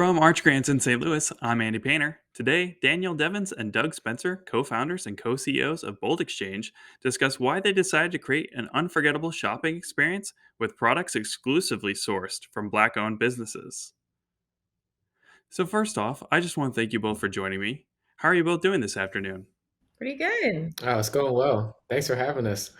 From Arch Grants in St. Louis, I'm Andy Painter. Today, Danielle Deavens and Doug Spencer, co founders and co CEOs of Bold Xchange, discuss why they decided to create an unforgettable shopping experience with products exclusively sourced from Black owned businesses. So, first off, I just want to thank you both for joining me. How are you both doing this afternoon? Pretty good. Oh, it's going well. Thanks for having us.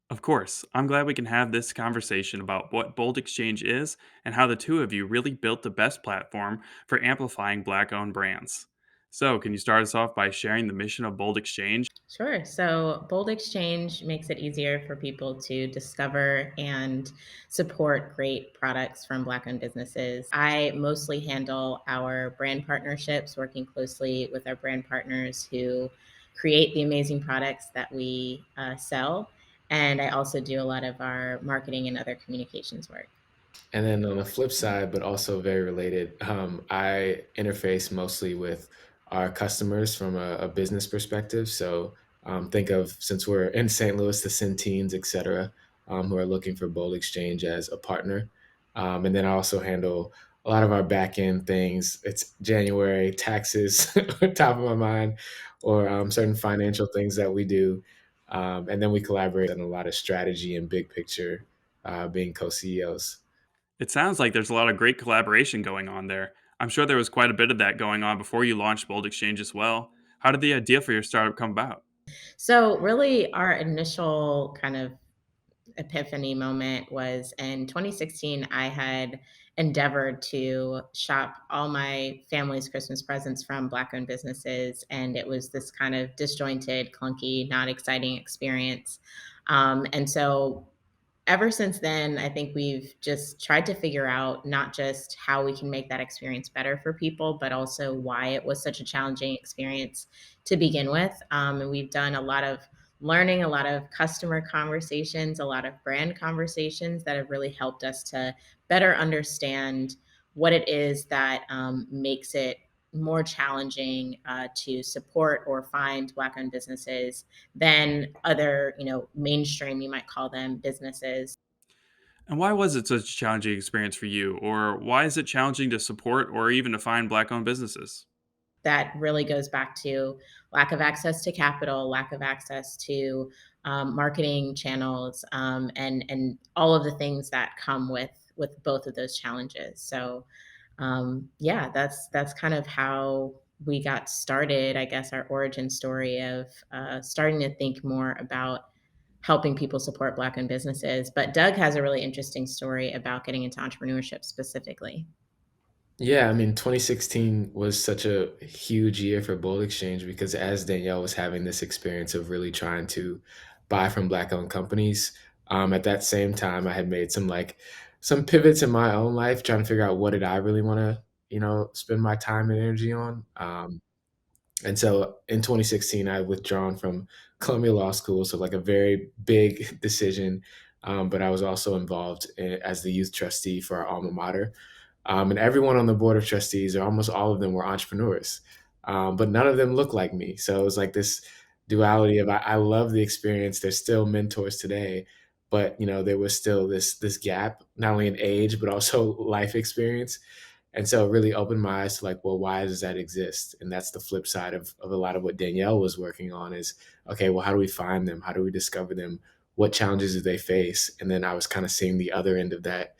Of course, I'm glad we can have this conversation about what Bold Exchange is and how the two of you really built the best platform for amplifying Black owned brands. So, can you start us off by sharing the mission of Bold Exchange? Sure. So, Bold Exchange makes it easier for people to discover and support great products from Black owned businesses. I mostly handle our brand partnerships, working closely with our brand partners who create the amazing products that we sell. And I also do a lot of our marketing and other communications work. And then on the flip side, but also very related, I interface mostly with our customers from a business perspective. So think of, since we're in St. Louis, the Centenes, et cetera, who are looking for Bold Exchange as a partner. And then I also handle a lot of our back end things. It's January, taxes on top of my mind, or certain financial things that we do. And then we collaborate on a lot of strategy and big picture, being co CEOs. It sounds like there's a lot of great collaboration going on there. I'm sure there was quite a bit of that going on before you launched Bold Exchange as well. How did the idea for your startup come about? So, really, our initial kind of epiphany moment was in 2016. I had endeavored to shop all my family's Christmas presents from Black owned businesses. And it was this kind of disjointed, clunky, not exciting experience. And so ever since then, I think we've just tried to figure out not just how we can make that experience better for people, but also why it was such a challenging experience to begin with. And we've done a lot of learning, a lot of customer conversations, a lot of brand conversations that have really helped us to better understand what it is that makes it more challenging to support or find Black-owned businesses than other, mainstream, you might call them, businesses. And why was it such a challenging experience for you? Or why is it challenging to support or even to find Black owned businesses? That really goes back to lack of access to capital, lack of access to marketing channels, and all of the things that come with both of those challenges. So, yeah, that's kind of how we got started. I guess our origin story of starting to think more about helping people support Black-owned businesses. But Doug has a really interesting story about getting into entrepreneurship specifically. Yeah, I mean, 2016 was such a huge year for Bold Exchange because as Danielle was having this experience of really trying to buy from Black-owned companies, at that same time, I had made some pivots in my own life, trying to figure out what did I really want to, spend my time and energy on. And so in 2016, I had withdrawn from Columbia Law School, so like a very big decision. But I was also involved as the youth trustee for our alma mater. And everyone on the board of trustees, or almost all of them, were entrepreneurs, but none of them looked like me. So it was like this duality of I love the experience. They're still mentors today, but there was still this gap, not only in age but also life experience. And so it really opened my eyes to like, well, why does that exist? And that's the flip side of a lot of what Danielle was working on is, okay, well, how do we find them? How do we discover them? What challenges do they face? And then I was kind of seeing the other end of that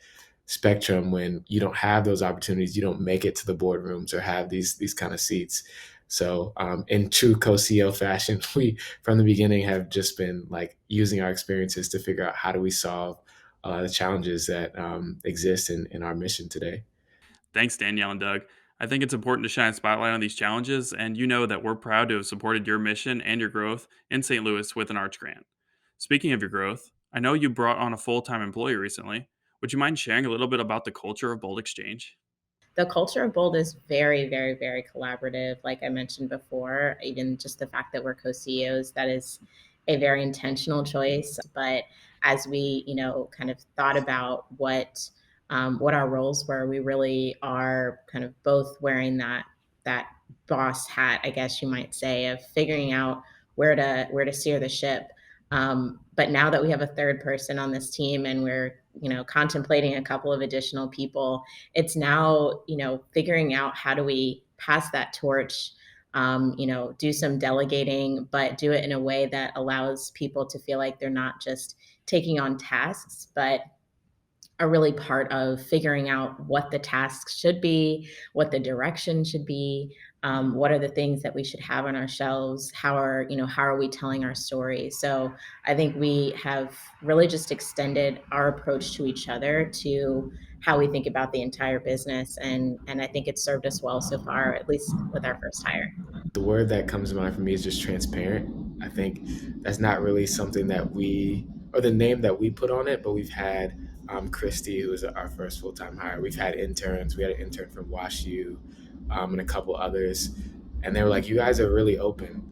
spectrum when you don't have those opportunities, you don't make it to the boardrooms or have these kind of seats. So in true co-CEO fashion, we from the beginning have just been like using our experiences to figure out how do we solve the challenges that exist in our mission today. Thanks, Danielle and Doug. I think it's important to shine a spotlight on these challenges, and you know that we're proud to have supported your mission and your growth in St. Louis with an Arch Grant. Speaking of your growth, I know you brought on a full time employee recently. Would you mind sharing a little bit about the culture of Bold Exchange? The culture of Bold is very, very, very collaborative. Like I mentioned before, even just the fact that we're co-CEOs, that is a very intentional choice. But as we, kind of thought about what our roles were, we really are kind of both wearing that boss hat, I guess you might say, of figuring out where to steer the ship. But now that we have a third person on this team and we're contemplating a couple of additional people. It's now, figuring out how do we pass that torch, do some delegating, but do it in a way that allows people to feel like they're not just taking on tasks, but are really part of figuring out what the tasks should be, what the direction should be, what are the things that we should have on our shelves, how are we telling our story. So I think we have really just extended our approach to each other to how we think about the entire business, and I think it's served us well so far, at least with our first hire. The word that comes to mind for me is just transparent. I think that's not really something that we, or the name that we put on it, but we've had Christy, who was our first full time hire. We've had interns. We had an intern from WashU and a couple others. And they were like, you guys are really open.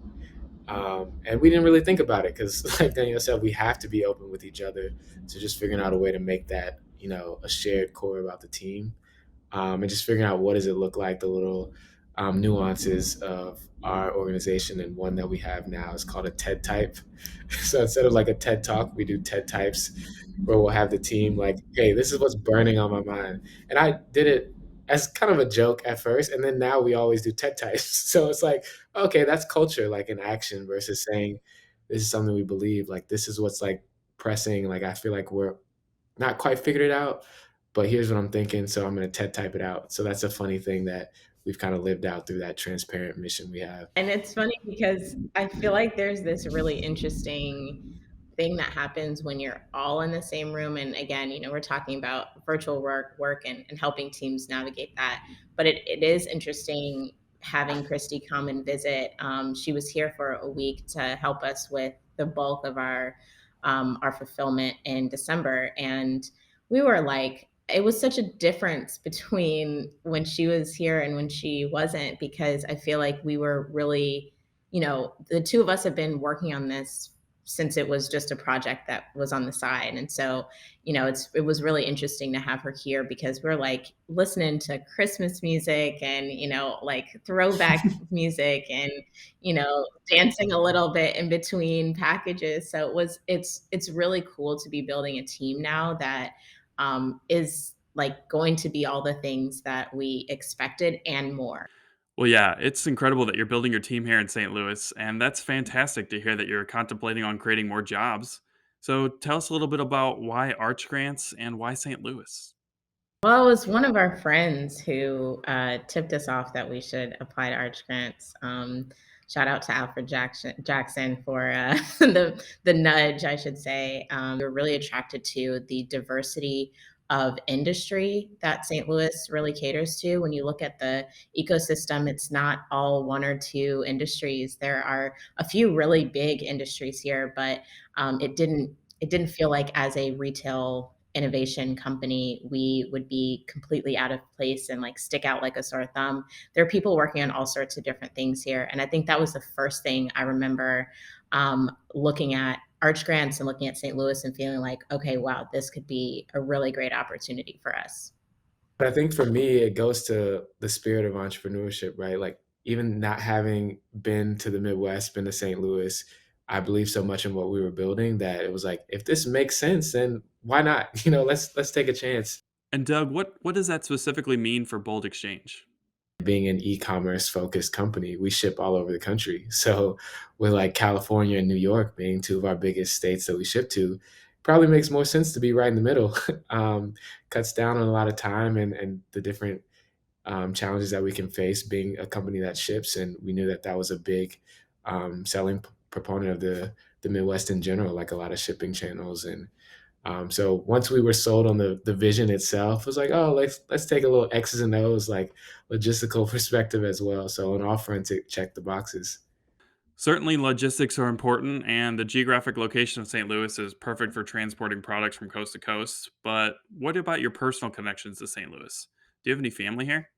And we didn't really think about it because, like Danielle said, we have to be open with each other. So just figuring out a way to make that, a shared core about the team, and just figuring out what does it look like, the little nuances of our organization. And one that we have now is called a TED type. So instead of like a TED talk, we do TED types where we'll have the team like, hey, this is what's burning on my mind. And I did it as kind of a joke at first. And then now we always do TED types. So it's like, okay, that's culture, like in action versus saying, this is something we believe, like this is what's like pressing. Like I feel like we're not quite figured it out, but here's what I'm thinking. So I'm going to TED type it out. So that's a funny thing that we've kind of lived out through that transparent mission we have. And it's funny because I feel like there's this really interesting thing that happens when you're all in the same room. And again, we're talking about virtual work and helping teams navigate that. But it is interesting having Christy come and visit. She was here for a week to help us with the bulk of our fulfillment in December. And we were like, it was such a difference between when she was here and when she wasn't, because I feel like we were really, the two of us have been working on this since it was just a project that was on the side. And so, it was really interesting to have her here because we're like listening to Christmas music and, like throwback music and, dancing a little bit in between packages. So it's really cool to be building a team now that is like going to be all the things that we expected and more. Well, yeah, it's incredible that you're building your team here in St. Louis, and that's fantastic to hear that you're contemplating on creating more jobs. So tell us a little bit about why Arch Grants and why St. Louis. Well, it was one of our friends who tipped us off that we should apply to Arch Grants. Shout out to Alfred Jackson for the nudge, I should say. We were really attracted to the diversity of industry that St. Louis really caters to. When you look at the ecosystem, it's not all one or two industries. There are a few really big industries here, but it didn't feel like as a retail innovation company we would be completely out of place and like stick out like a sore thumb. There are people working on all sorts of different things here, and I think that was the first thing I remember looking at Arch Grants and looking at St. Louis and feeling like, okay, wow, this could be a really great opportunity for us. But I think for me, it goes to the spirit of entrepreneurship, right? Like even not having been to the Midwest, been to St. Louis, I believe so much in what we were building that it was like, if this makes sense, then why not? Let's take a chance. And Doug, what does that specifically mean for Bold Exchange? Being an e-commerce focused company, we ship all over the country. So with like California and New York being two of our biggest states that we ship to, probably makes more sense to be right in the middle. Cuts down on a lot of time and the different challenges that we can face being a company that ships. And we knew that that was a big selling proponent of the Midwest in general, like a lot of shipping channels. And so once we were sold on the vision itself, it was like, oh, let's take a little X's and O's, like logistical perspective as well. So on all fronts, it checked the boxes. Certainly, logistics are important, and the geographic location of St. Louis is perfect for transporting products from coast to coast. But what about your personal connections to St. Louis? Do you have any family here?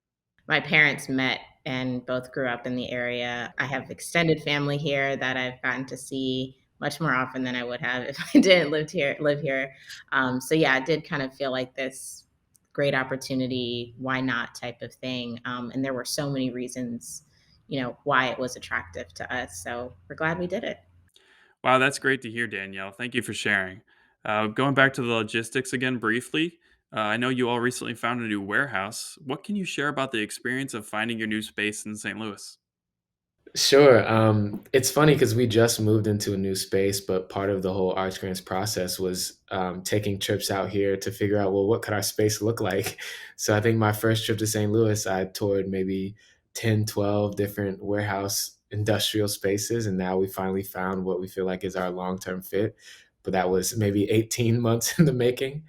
My parents met and both grew up in the area. I have extended family here that I've gotten to see much more often than I would have if I didn't live here. So yeah, it did kind of feel like this great opportunity, why not type of thing. And there were so many reasons, why it was attractive to us. So we're glad we did it. Wow, that's great to hear, Danielle. Thank you for sharing. Going back to the logistics again briefly, I know you all recently found a new warehouse. What can you share about the experience of finding your new space in St. Louis? Sure. It's funny because we just moved into a new space, but part of the whole Arts Grants process was taking trips out here to figure out, well, what could our space look like? So I think my first trip to St. Louis, I toured maybe 10, 12 different warehouse industrial spaces. And now we finally found what we feel like is our long-term fit. But that was maybe 18 months in the making.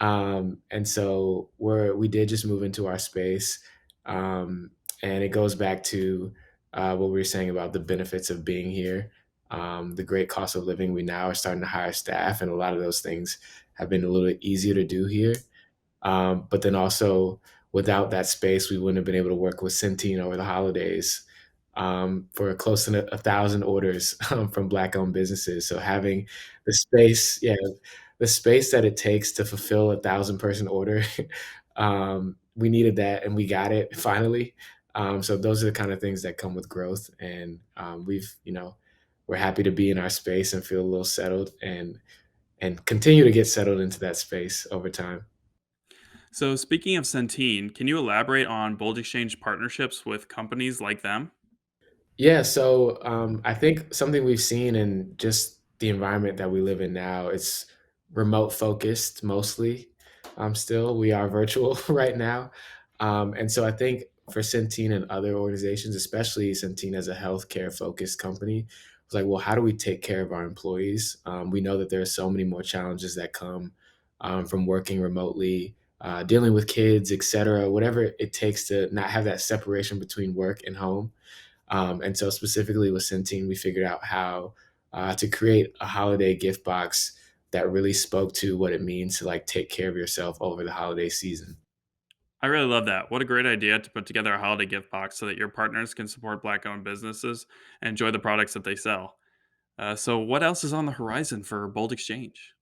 And so we did just move into our space. Um, and it goes back to what we were saying about the benefits of being here, the great cost of living. We now are starting to hire staff, and a lot of those things have been a little bit easier to do here. But then also, without that space, we wouldn't have been able to work with Centene over the holidays for close to 1,000 orders from Black-owned businesses. So having the space, yeah, the space that it takes to fulfill 1,000-person order, we needed that, and we got it finally. So those are the kind of things that come with growth, and we're happy to be in our space and feel a little settled, and continue to get settled into that space over time. So, speaking of Centene, can you elaborate on Bold Exchange partnerships with companies like them? Yeah, so I think something we've seen in just the environment that we live in now, it's remote focused mostly. Still, we are virtual right now, and so I think for Centene and other organizations, especially Centene as a healthcare focused company, it's like, well, how do we take care of our employees? We know that there are so many more challenges that come from working remotely, dealing with kids, et cetera, whatever it takes to not have that separation between work and home. And so specifically with Centene, we figured out how to create a holiday gift box that really spoke to what it means to like take care of yourself over the holiday season. I really love that. What a great idea to put together a holiday gift box so that your partners can support Black owned businesses and enjoy the products that they sell. So, what else is on the horizon for Bold Exchange?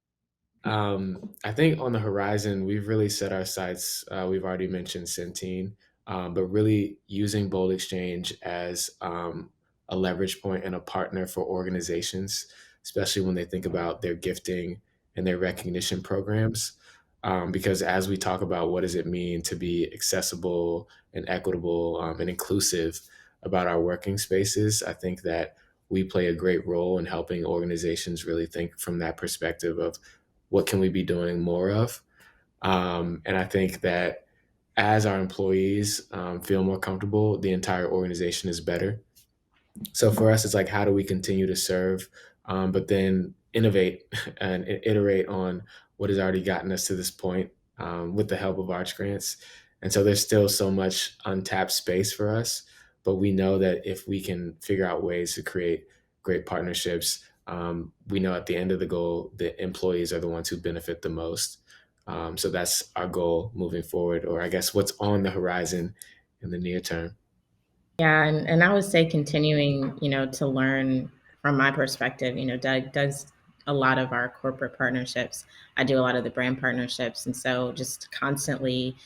I think on the horizon, we've really set our sights. We've already mentioned Centene, but really using Bold Exchange as a leverage point and a partner for organizations, especially when they think about their gifting and their recognition programs. Because as we talk about what does it mean to be accessible and equitable and inclusive about our working spaces, I think that we play a great role in helping organizations really think from that perspective of what can we be doing more of? And I think that as our employees feel more comfortable, the entire organization is better. So for us, it's like, how do we continue to serve, but then innovate and iterate on what has already gotten us to this point with the help of Arch Grants? And so there's still so much untapped space for us, but we know that if we can figure out ways to create great partnerships, we know at the end of the goal, the employees are the ones who benefit the most. So that's our goal moving forward, or I guess what's on the horizon in the near term. Yeah, and I would say continuing, to learn from my perspective. Doug does a lot of our corporate partnerships. I do a lot of the brand partnerships, and so just constantly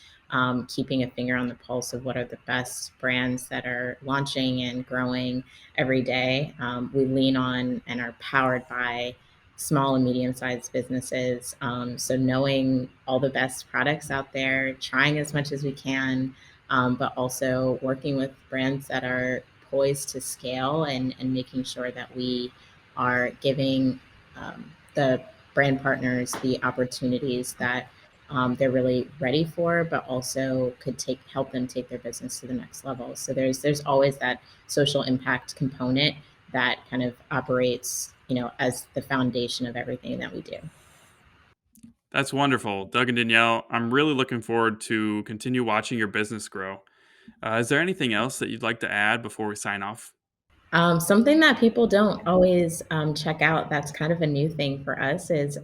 keeping a finger on the pulse of what are the best brands that are launching and growing every day. We lean on and are powered by small and medium-sized businesses. So knowing all the best products out there, trying as much as we can, but also working with brands that are poised to scale, and making sure that we are giving the brand partners the opportunities that they're really ready for, but also could help them take their business to the next level. So there's always that social impact component that kind of operates, as the foundation of everything that we do. That's wonderful. Doug and Danielle, I'm really looking forward to continue watching your business grow. Is there anything else that you'd like to add before we sign off? Something that people don't always check out, that's kind of a new thing for us, is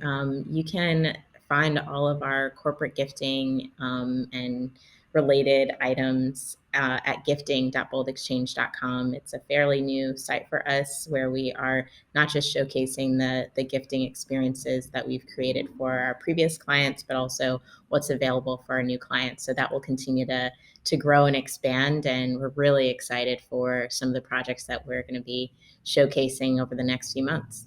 you can find all of our corporate gifting and related items at gifting.boldexchange.com. It's a fairly new site for us where we are not just showcasing the gifting experiences that we've created for our previous clients, but also what's available for our new clients. So that will continue to grow and expand. And we're really excited for some of the projects that we're going to be showcasing over the next few months.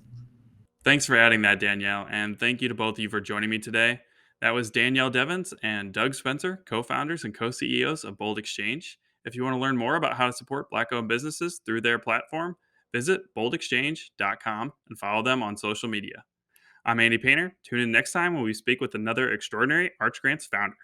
Thanks for adding that, Danielle, and thank you to both of you for joining me today. That was Danielle Deavens and Doug Spencer, co founders and co CEOs of Bold Exchange. If you want to learn more about how to support Black owned businesses through their platform, visit boldexchange.com and follow them on social media. I'm Andy Painter. Tune in next time when we speak with another extraordinary Arch Grants founder.